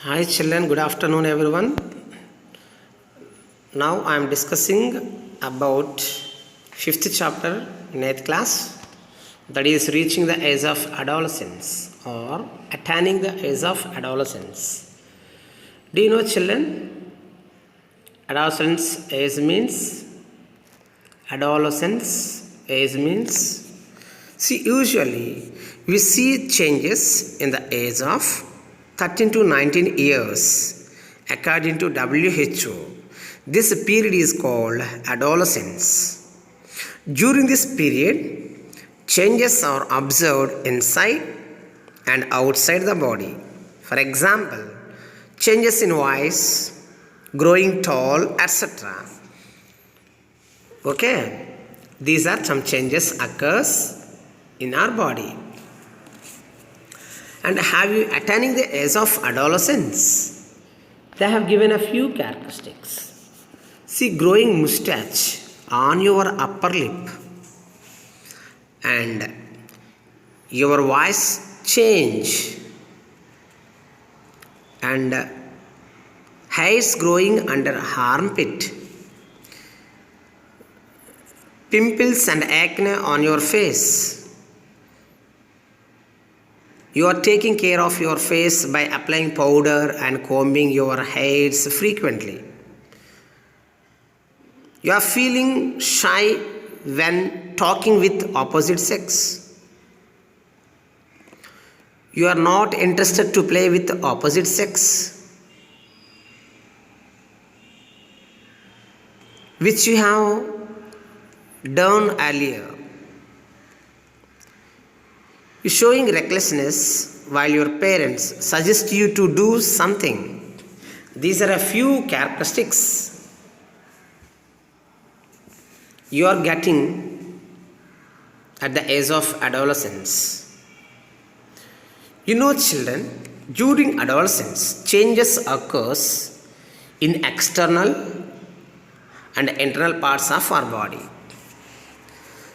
Hi children, good afternoon everyone. Now I am discussing about fifth chapter in 8th class, that is reaching the age of adolescence or attaining the age of adolescence. Do you know children? Adolescence age means see usually we see changes in the age of 13 to 19 years according to WHO. This period is called adolescence. During this period, changes are observed inside and outside the body. For example, changes in voice, growing tall, etc. Okay, these are some changes occurs in our body. And have you attaining the age of adolescence? They have given a few characteristics. See, growing mustache on your upper lip and your voice change and hairs growing under armpit, pimples and acne on your face. You are taking care of your face by applying powder and combing your hairs frequently. You are feeling shy when talking with opposite sex. You are not interested to play with opposite sex, which you have done earlier. You showing recklessness while your parents suggest you to do something. These are a few characteristics you are getting at the age of adolescence. You know children, during adolescence, changes occurs in external and internal parts of our body.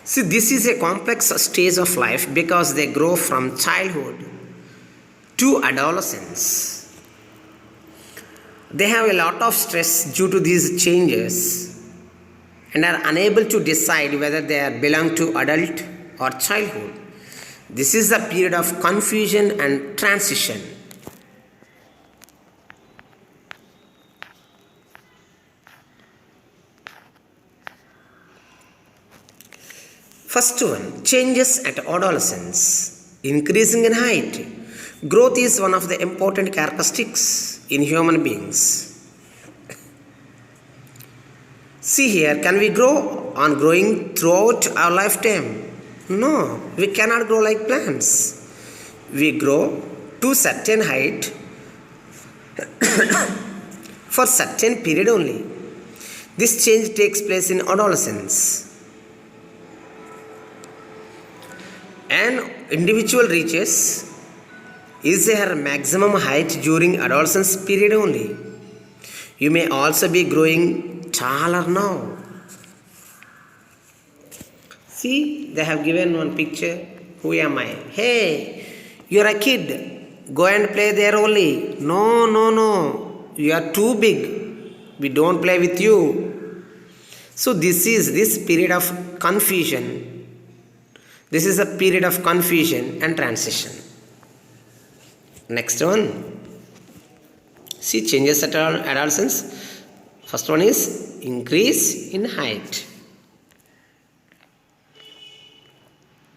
See, this is a complex stage of life because they grow from childhood to adolescence. They have a lot of stress due to these changes and are unable to decide whether they belong to adult or childhood. This is the period of confusion and transition. First one, changes at adolescence. Increasing in height. Growth is one of the important characteristics in human beings. See here, can we grow on growing throughout our lifetime? No, we cannot grow like plants. We grow to certain height for certain period only. This change takes place in adolescence. An individual reaches is her maximum height during adolescence period only. You may also be growing taller now. See, they have given one picture. Who am I? Hey, you are a kid. Go and play there only. No. You are too big. We don't play with you. So this period of confusion. This is a period of confusion and transition. Next one. See, changes at adolescence. First one is increase in height.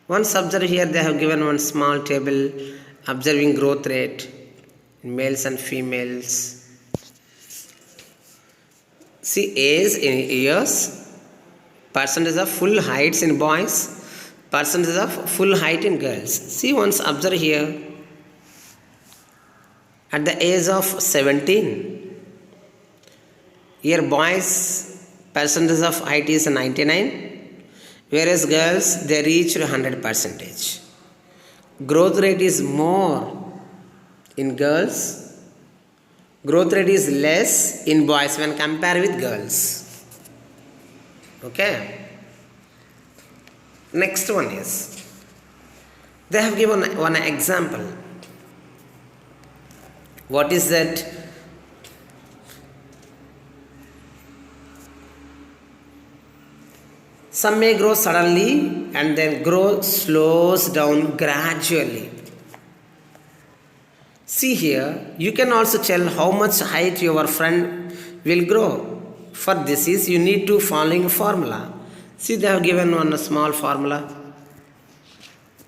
Once observe here, they have given one small table observing growth rate in males and females. See, age in years, percentage of full heights in boys, percentage of full height in girls. See, once observe here, at the age of 17, here boys percentage of height is 99, whereas girls they reach 100%. Growth rate is more in girls, growth rate is less in boys when compared with girls. Okay. Next one is, they have given one example. What is that? Some may grow suddenly and then grow slows down gradually. See here, you can also tell how much height your friend will grow. For this is you need to following formula. See, they have given one small formula.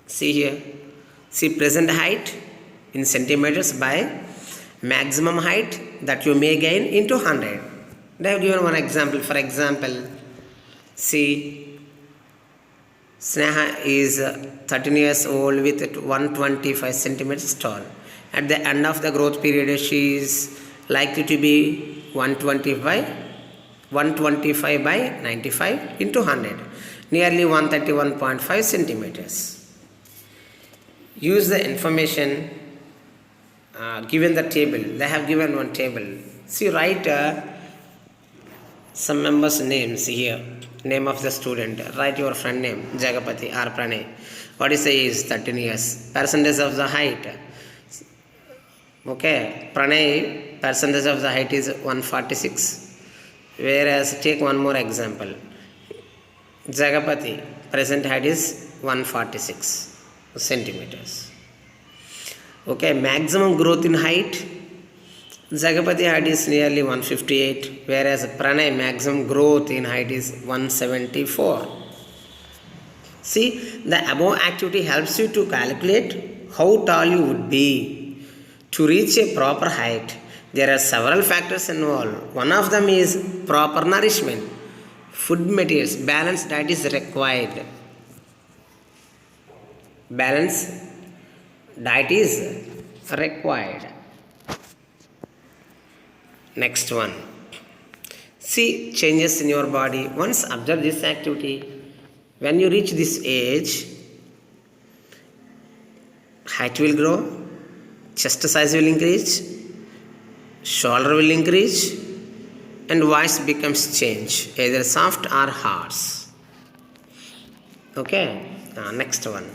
See here. See, present height in centimeters by maximum height that you may gain into 100. They have given one example. For example, see, Sneha is 13 years old with 125 centimeters tall. At the end of the growth period, she is likely to be 125 by 95 into 100, nearly 131.5 centimeters. Use the information given the table. They have given one table. See, write some members' names here. Name of the student. Write your friend name. Jagapati or Pranay. What is the age? 13 years. Percentage of the height. Okay. Pranay, percentage of the height is 146. Whereas, take one more example. Jagapati, present height is 146 centimeters. Okay, maximum growth in height. Jagapati height is nearly 158, whereas Pranay maximum growth in height is 174. See, the above activity helps you to calculate how tall you would be. To reach a proper height, there are several factors involved. One of them is proper nourishment. Food materials, balanced diet is required. Balanced diet is required. Next one. See changes in your body. Once observe this activity. When you reach this age, height will grow, chest size will increase, shoulder will increase, and voice becomes change, either soft or harsh. Okay, next one.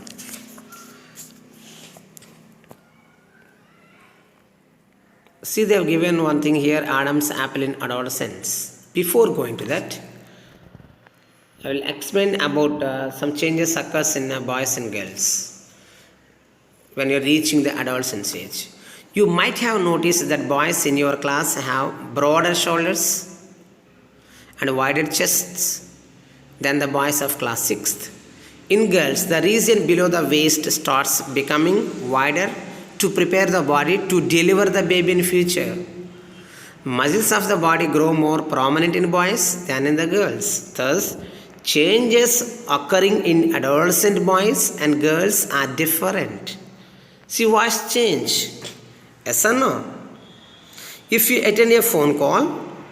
See, they have given one thing here, Adam's apple in adolescence. Before going to that, I will explain about some changes occurs in boys and girls when you are reaching the adolescence age. You might have noticed that boys in your class have broader shoulders and wider chests than the boys of class 6th. In girls, the region below the waist starts becoming wider to prepare the body to deliver the baby in future. Muscles of the body grow more prominent in boys than in the girls. Thus, changes occurring in adolescent boys and girls are different. See, voice change. Yes or no? If you attend a phone call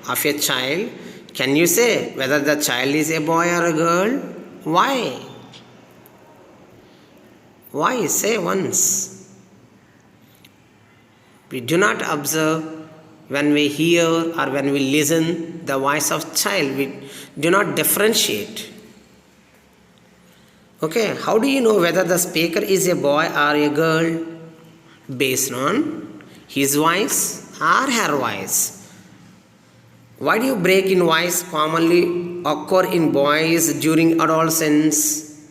of a child, can you say whether the child is a boy or a girl? Why? Why? Say once. We do not observe when we hear or when we listen the voice of child. We do not differentiate. Okay, how do you know whether the speaker is a boy or a girl? Based on his voice or her voice. Why do break in voice commonly occur in boys during adolescence?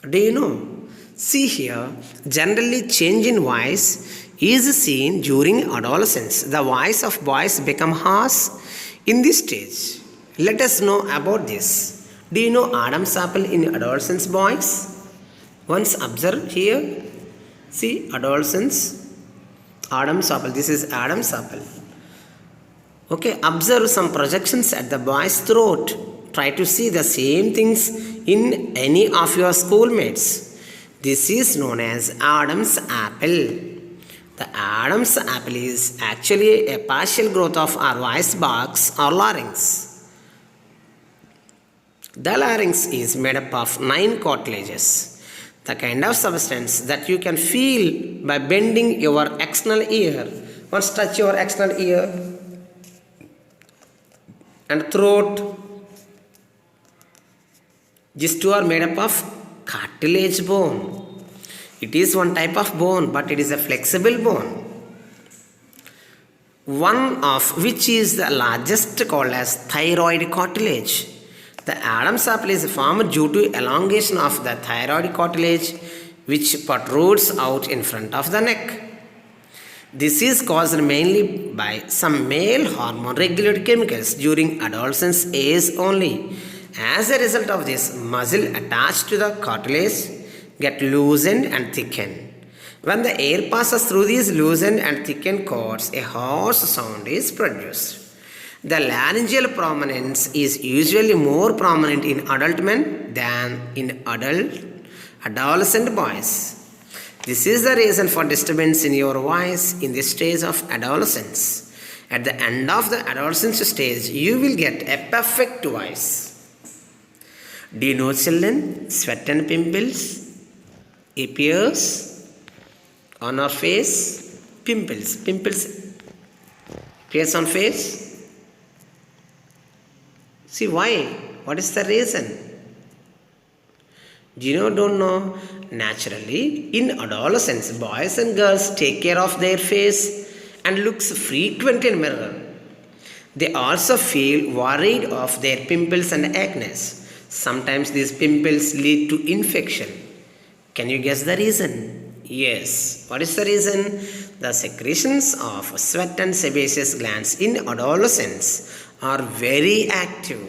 Do you know? See here, generally change in voice is seen during adolescence. The voice of boys become harsh in this stage. Let us know about this. Do you know Adam's apple in adolescence boys? Once observe here. See, adolescence, Adam's apple. This is Adam's apple. Okay, observe some projections at the boy's throat. Try to see the same things in any of your schoolmates. This is known as Adam's apple. The Adam's apple is actually a partial growth of our voice box or larynx. The larynx is made up of 9 cartilages, the kind of substance that you can feel by bending your external ear. Once touch your external ear and throat. These two are made up of cartilage bone. It is one type of bone, but it is a flexible bone, one of which is the largest, called as thyroid cartilage. The Adam's apple is formed due to elongation of the thyroid cartilage, which protrudes out in front of the neck. This is caused mainly by some male hormone regulated chemicals during adolescence age only. As a result of this, muscle attached to the cartilage get loosened and thickened. When the air passes through these loosened and thickened cords, a hoarse sound is produced. The laryngeal prominence is usually more prominent in adult men than in adolescent boys. This is the reason for disturbance in your voice in the stage of adolescence. At the end of the adolescence stage, you will get a perfect voice. Do you know, children, sweat and pimples appears on our face? Pimples appears on face. See why? What is the reason? Do you know, don't know? Naturally, in adolescence, boys and girls take care of their face and looks frequently in mirror. They also feel worried of their pimples and acne. Sometimes these pimples lead to infection. Can you guess the reason? Yes. What is the reason? The secretions of sweat and sebaceous glands in adolescence are very active.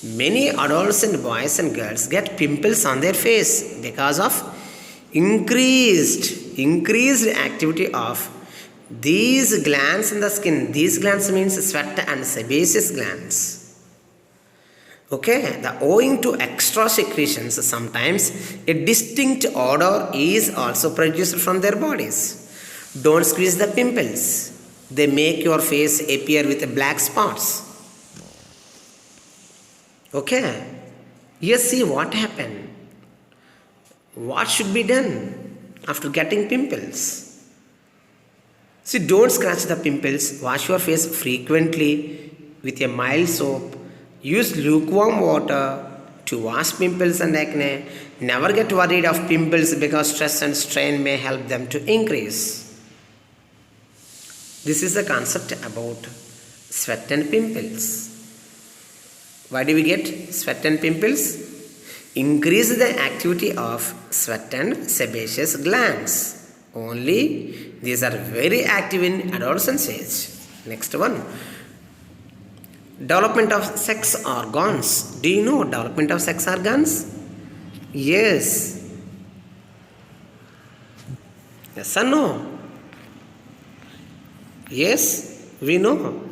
Many adolescent boys and girls get pimples on their face because of increased activity of these glands in the skin. These glands means sweat and sebaceous glands. Okay, owing to extra secretions, sometimes a distinct odor is also produced from their bodies. Don't squeeze the pimples. They make your face appear with black spots. Okay, here see what happened. What should be done after getting pimples? See, don't scratch the pimples. Wash your face frequently with a mild soap. Use lukewarm water to wash pimples and acne. Never get worried of pimples because stress and strain may help them to increase. This is the concept about sweat and pimples. Why do we get sweat and pimples? Increase the activity of sweat and sebaceous glands. Only these are very active in adolescence age. Next one. Development of sex organs. Do you know development of sex organs? Yes. Yes or no? Yes, we know.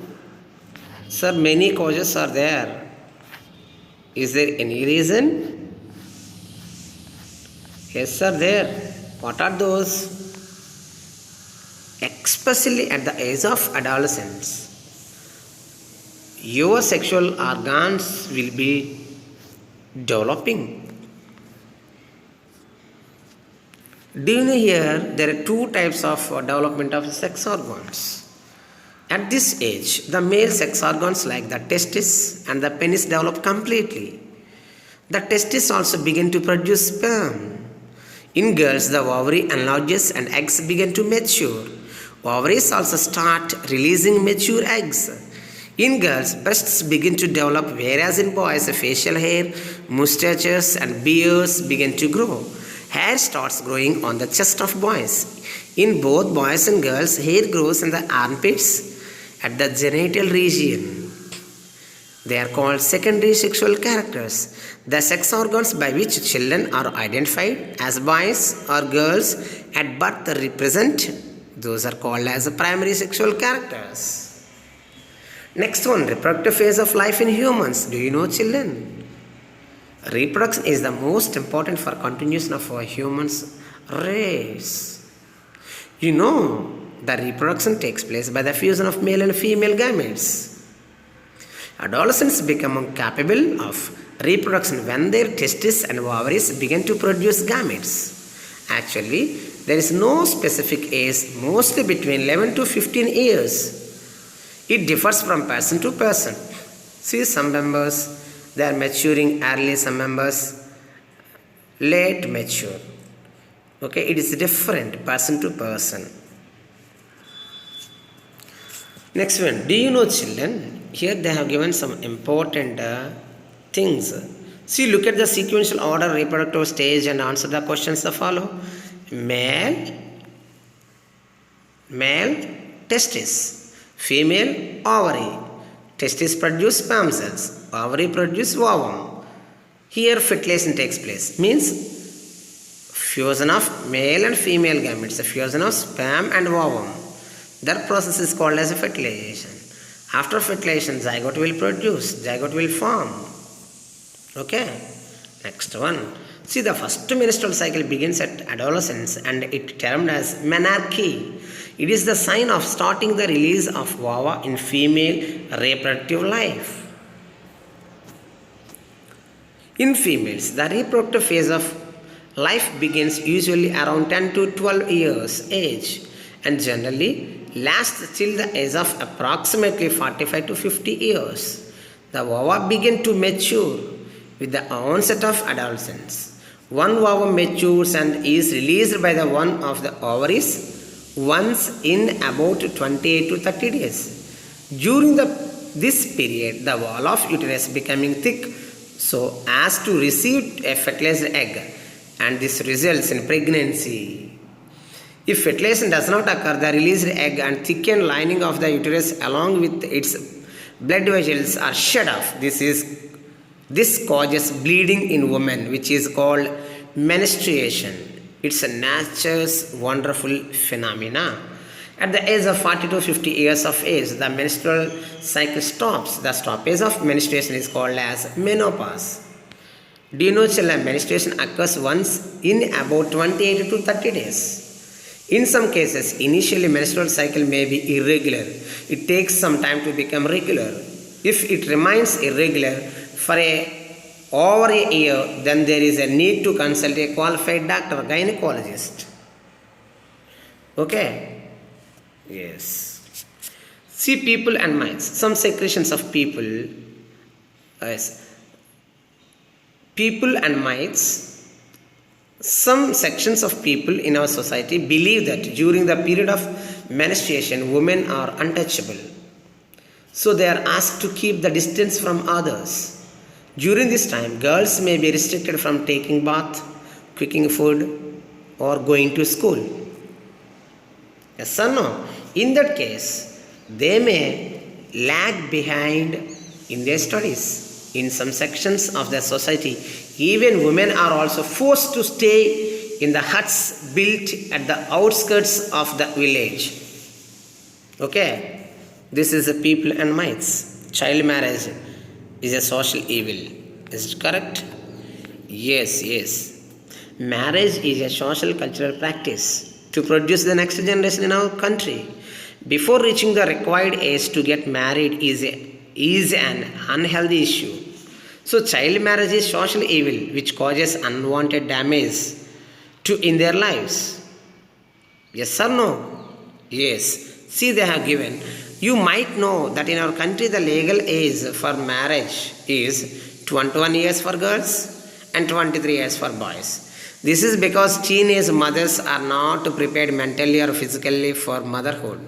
Sir, many causes are there. Is there any reason? Yes, sir, there. What are those? Especially at the age of adolescence, your sexual organs will be developing. Do you know here there are two types of development of sex organs? At this age, the male sex organs like the testis and the penis develop completely. The testis also begin to produce sperm. In girls, the ovary enlarges and eggs begin to mature. Ovaries also start releasing mature eggs. In girls, breasts begin to develop, whereas in boys, facial hair, mustaches and beards begin to grow. Hair starts growing on the chest of boys. In both boys and girls, hair grows in the armpits at the genital region. They are called secondary sexual characters. The sex organs by which children are identified as boys or girls at birth represent, those are called as primary sexual characters. Next one, reproductive phase of life in humans. Do you know, children? Reproduction is the most important for continuation of our humans race. You know, the reproduction takes place by the fusion of male and female gametes. Adolescents become capable of reproduction when their testes and ovaries begin to produce gametes. Actually, there is no specific age, mostly between 11 to 15 years. It differs from person to person. See, some members, they are maturing early, some members late mature. Okay, it is different person to person. Next one, do you know children? Here they have given some important things. See, look at the sequential order, reproductive stage, and answer the questions that follow. Male, male testis, female ovary. Testis produce sperm cells, ovary produce ovum. Here fertilization takes place. Means fusion of male and female gametes, a fusion of sperm and ovum. That process is called as fertilization. After fertilization, zygote will produce, zygote will form. Okay, next one. See, the first menstrual cycle begins at adolescence and it termed as menarche. It is the sign of starting the release of ova in female reproductive life. In females, the reproductive phase of life begins usually around 10 to 12 years age and generally lasts till the age of approximately 45 to 50 years. The ova begin to mature with the onset of adolescence. One ovum matures and is released by the one of the ovaries once in about 28 to 30 days. During this period, the wall of uterus becoming thick so as to receive a fertilized egg, and this results in pregnancy. If fertilization does not occur, the released egg and thickened lining of the uterus along with its blood vessels are shed off. This causes bleeding in women, which is called menstruation. It's a nature's wonderful phenomena. At the age of 40 to 50 years of age, the menstrual cycle stops. The stoppage of menstruation is called as menopause. Do you know children, menstruation occurs once in about 28 to 30 days. In some cases, initially menstrual cycle may be irregular. It takes some time to become regular. If it remains irregular for over a year, then there is a need to consult a qualified doctor, gynecologist. Okay? Yes. See, people and minds. Some secretions of people. Yes. People and minds. Some sections of people in our society believe that during the period of menstruation, women are untouchable. So they are asked to keep the distance from others. During this time, girls may be restricted from taking bath, cooking food, or going to school. Yes or no? In that case, they may lag behind in their studies. In some sections of the society, even women are also forced to stay in the huts built at the outskirts of the village. Okay, this is the people and minds. Child marriage is a social evil. Is it correct? Yes, yes. Marriage is a social cultural practice to produce the next generation in our country. Before reaching the required age to get married is an unhealthy issue. So child marriage is social evil which causes unwanted damage in their lives. Yes or no? Yes. See, they have given. You might know that in our country the legal age for marriage is 21 years for girls and 23 years for boys. This is because teenage mothers are not prepared mentally or physically for motherhood.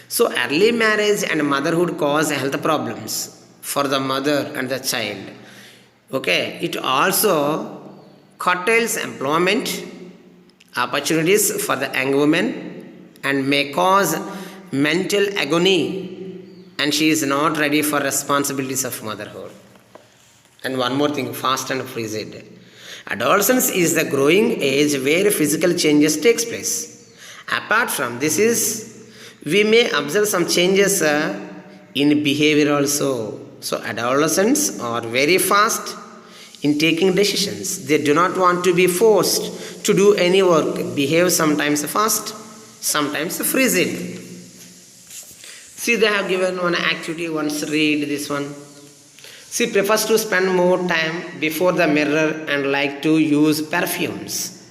So early marriage and motherhood cause health problems for the mother and the child. Okay, it also curtails employment opportunities for the young woman and may cause mental agony, and she is not ready for responsibilities of motherhood. And one more thing, fast and freezed. Adolescence is the growing age where physical changes takes place. Apart from this, we may observe some changes in behavior also. So adolescents are very fast in taking decisions. They do not want to be forced to do any work. Behave sometimes fast, sometimes freezed. See, they have given one activity. Once read this one. She prefers to spend more time before the mirror and like to use perfumes.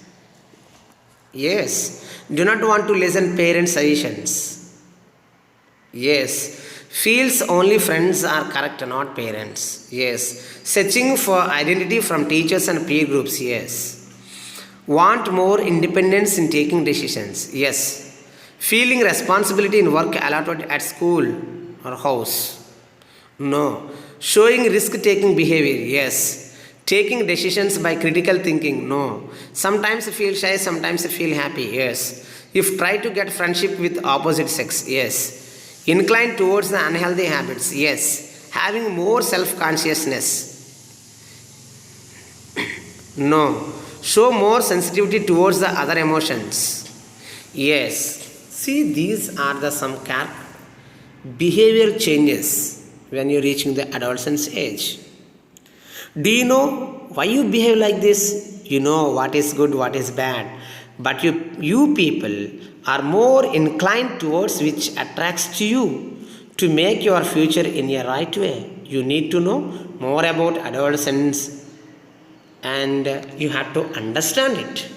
Yes. Do not want to listen parents' suggestions. Yes. Feels only friends are correct, not parents. Yes. Searching for identity from teachers and peer groups. Yes. Want more independence in taking decisions. Yes. Feeling responsibility in work allotted at school or house. No. Showing risk taking behavior. Yes. Taking decisions by critical thinking. No. Sometimes feel shy, sometimes feel happy. Yes. If try to get friendship with opposite sex. Yes. Inclined towards the unhealthy habits. Yes. Having more self consciousness. No. Show more sensitivity towards the other emotions. Yes. See, these are the some behavior changes when you're reaching the adolescence age. Do you know why you behave like this? You know what is good, what is bad. But you people are more inclined towards which attracts to you to make your future in a right way. You need to know more about adolescence and you have to understand it.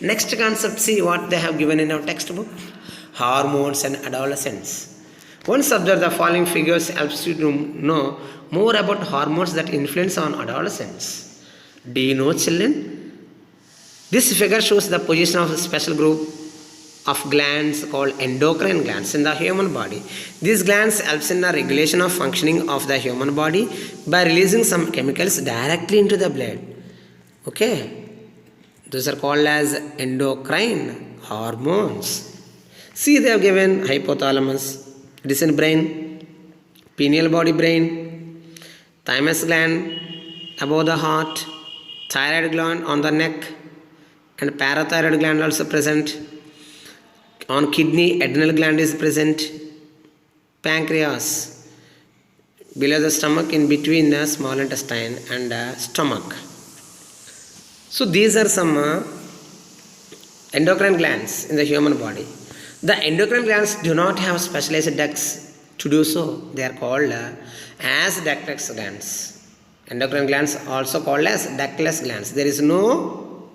Next concept, see what they have given in our textbook. Hormones and adolescence. Once observe the following figures helps you to know more about hormones that influence on adolescence. Do you know, children? This figure shows the position of a special group of glands called endocrine glands in the human body. These glands helps in the regulation of functioning of the human body by releasing some chemicals directly into the blood. Okay, those are called as endocrine hormones. See, they have given hypothalamus, it is in brain, pineal body brain, thymus gland above the heart, thyroid gland on the neck, and parathyroid gland also present. On kidney, adrenal gland is present, pancreas below the stomach in between the small intestine and stomach. So these are some endocrine glands in the human body. The endocrine glands do not have specialized ducts to do so. They are called as ductless glands. Endocrine glands also called as ductless glands. There is no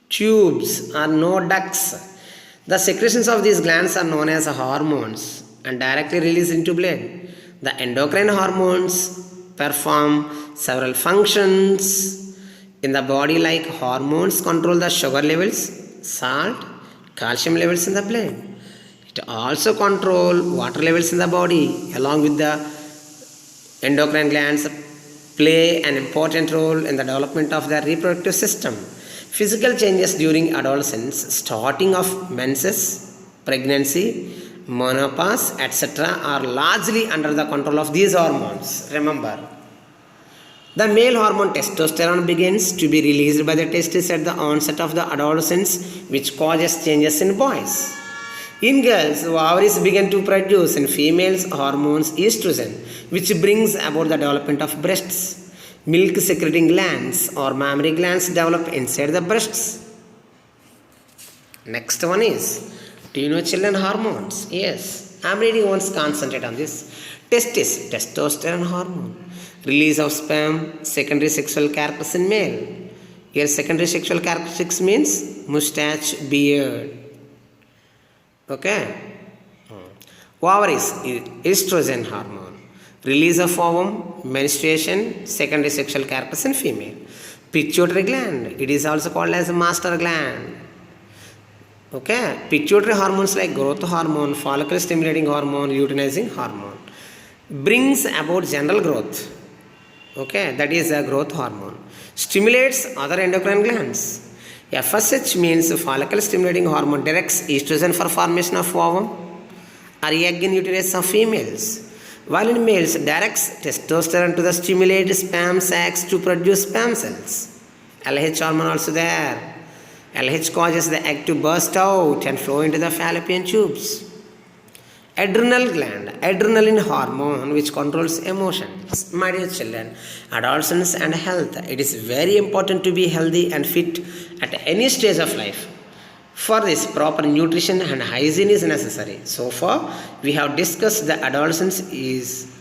tubes or no ducts. The secretions of these glands are known as hormones and directly released into blood. The endocrine hormones perform several functions in the body, like hormones control the sugar levels, salt, calcium levels in the blood. It also control water levels in the body. Along with the endocrine glands play an important role in the development of the reproductive system. Physical changes during adolescence, starting of menses, pregnancy, menopause, etc. are largely under the control of these hormones. Remember, the male hormone testosterone begins to be released by the testes at the onset of the adolescence, which causes changes in boys. In girls, ovaries begin to produce in females hormones estrogen, which brings about the development of breasts. Milk secreting glands or mammary glands develop inside the breasts. Next one is, do you know, children, hormones? Yes, I am reading once, concentrate on this. Testis, testosterone hormone. Release of sperm, secondary sexual characteristics in male. Here secondary sexual characteristics means mustache, beard. Okay. Ovaries, estrogen hormone. Release of ovum, menstruation, secondary sexual characteristics in female. Pituitary gland, it is also called as master gland. Okay. Pituitary hormones like growth hormone, follicle stimulating hormone, luteinizing hormone brings about general growth. Okay, that is a growth hormone. Stimulates other endocrine glands. FSH means follicle stimulating hormone directs estrogen for formation of ovum or egg in uterus of females, while in males directs testosterone to the stimulate sperm sacs to produce sperm cells. LH hormone also there. LH causes the egg to burst out and flow into the fallopian tubes. Adrenal gland, adrenaline hormone, which controls emotions. My dear children, adolescence and health. It is very important to be healthy and fit at any stage of life. For this, proper nutrition and hygiene is necessary. So far, we have discussed the adolescence is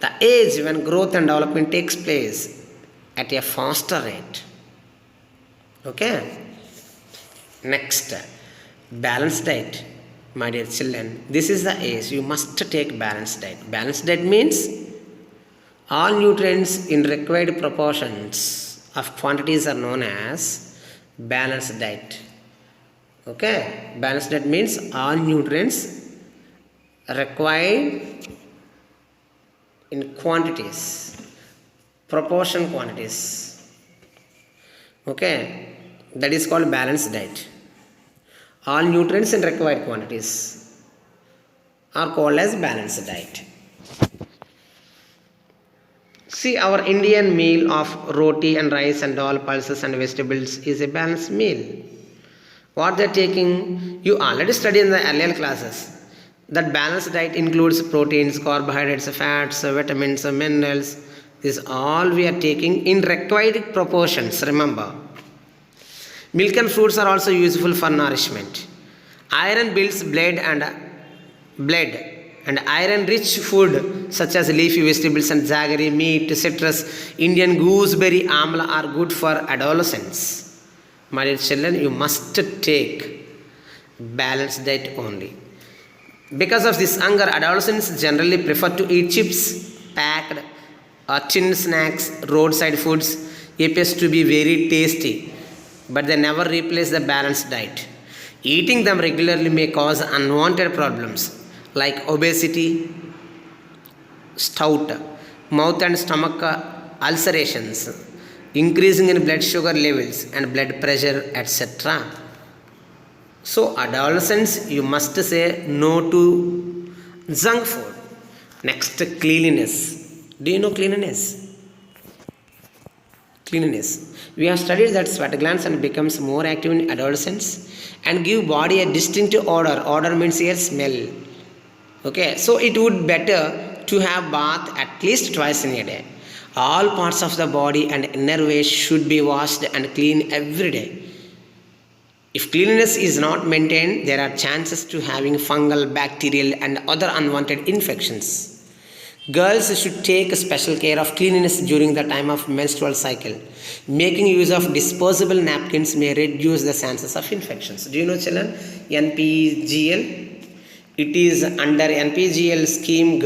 the age when growth and development takes place at a faster rate. Okay. Next, balanced diet. My dear children, this is the age you must take balanced diet. Balanced diet means all nutrients in required proportions of quantities are known as balanced diet. Okay, balanced diet means all nutrients required in quantities, proportion quantities. Okay, that is called balanced diet. All nutrients in required quantities are called as balanced diet. See, our Indian meal of roti and rice and dal, pulses and vegetables is a balanced meal. What they're taking, you already studied in the earlier classes. That balanced diet includes proteins, carbohydrates, fats, vitamins, minerals. This all we are taking in required proportions, remember. Milk and fruits are also useful for nourishment. Iron builds blood and iron rich food such as leafy vegetables and jaggery, meat, citrus, Indian gooseberry, amla are good for adolescents. My dear children, you must take balanced diet only. Because of this hunger, adolescents generally prefer to eat chips, packed or tin snacks, roadside foods appears to be very tasty, but they never replace the balanced diet. Eating them regularly may cause unwanted problems like obesity, stout, mouth and stomach ulcerations, increasing in blood sugar levels and blood pressure, etc. So, adolescents, you must say no to junk food. Next, cleanliness. Do you know cleanliness? Cleanliness. We have studied that sweat glands and becomes more active in adolescents and give body a distinctive odor. Odor means here smell. Okay, so it would better to have bath at least twice in a day. All parts of the body and inner waste should be washed and cleaned every day. If cleanliness is not maintained, there are chances to having fungal, bacterial and other unwanted infections. Girls should take special care of cleanliness during the time of menstrual cycle. Making use of disposable napkins may reduce the chances of infections. Do you know, children, NPGL? It is under NPGL scheme,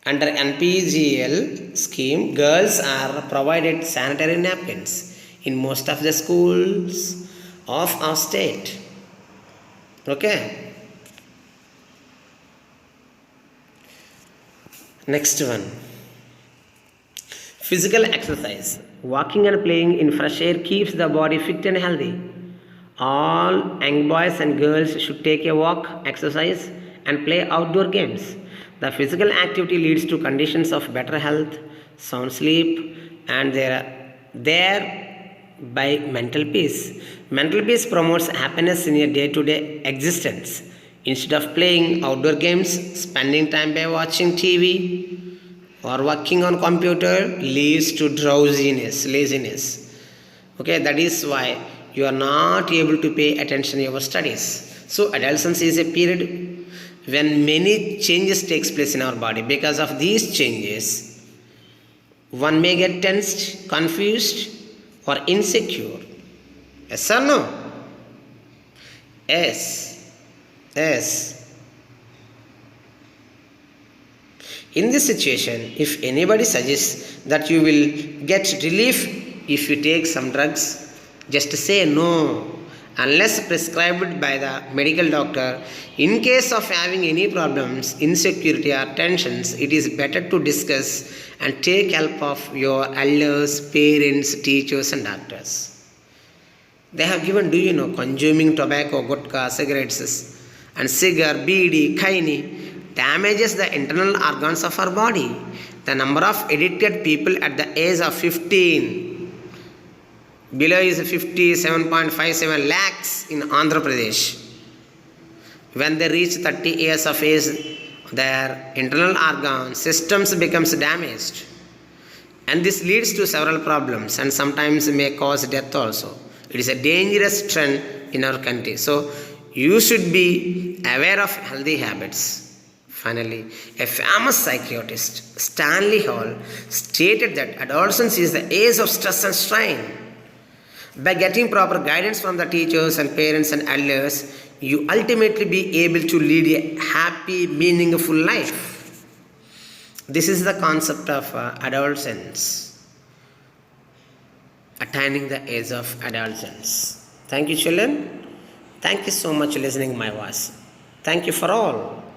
under NPGL scheme, girls are provided sanitary napkins in most of the schools of our state. Okay. Next one. Physical exercise. Walking and playing in fresh air keeps the body fit and healthy. All young boys and girls should take a walk, exercise and play outdoor games. The physical activity leads to conditions of better health, sound sleep and thereby mental peace. Mental peace promotes happiness in your day-to-day existence. Instead of playing outdoor games, spending time by watching TV or working on computer leads to drowsiness, laziness. Okay, that is why you are not able to pay attention to your studies. So adolescence is a period when many changes takes place in our body. Because of these changes, one may get tensed, confused or insecure. Yes or no? Yes. Yes. In this situation, if anybody suggests that you will get relief if you take some drugs, just say no unless prescribed by the medical doctor. In case of having any problems, insecurity or tensions, it is better to discuss and take help of your elders, parents, teachers and doctors. They have given, do you know, consuming tobacco, gutka, cigarettes and cigar, bidi, khaini damages the internal organs of our body. The number of addicted people at the age of 15 below is 57.57 lakhs in Andhra Pradesh. When they reach 30 years of age, their internal organ systems becomes damaged. And this leads to several problems and sometimes may cause death also. It is a dangerous trend in our country. So, you should be aware of healthy habits. Finally, a famous psychiatrist, Stanley Hall, stated that adolescence is the age of stress and strain. By getting proper guidance from the teachers and parents and elders, you ultimately be able to lead a happy, meaningful life. This is the concept of adolescence. attaining the age of adolescence. Thank you, children. Thank you so much listening my voice. Thank you for all.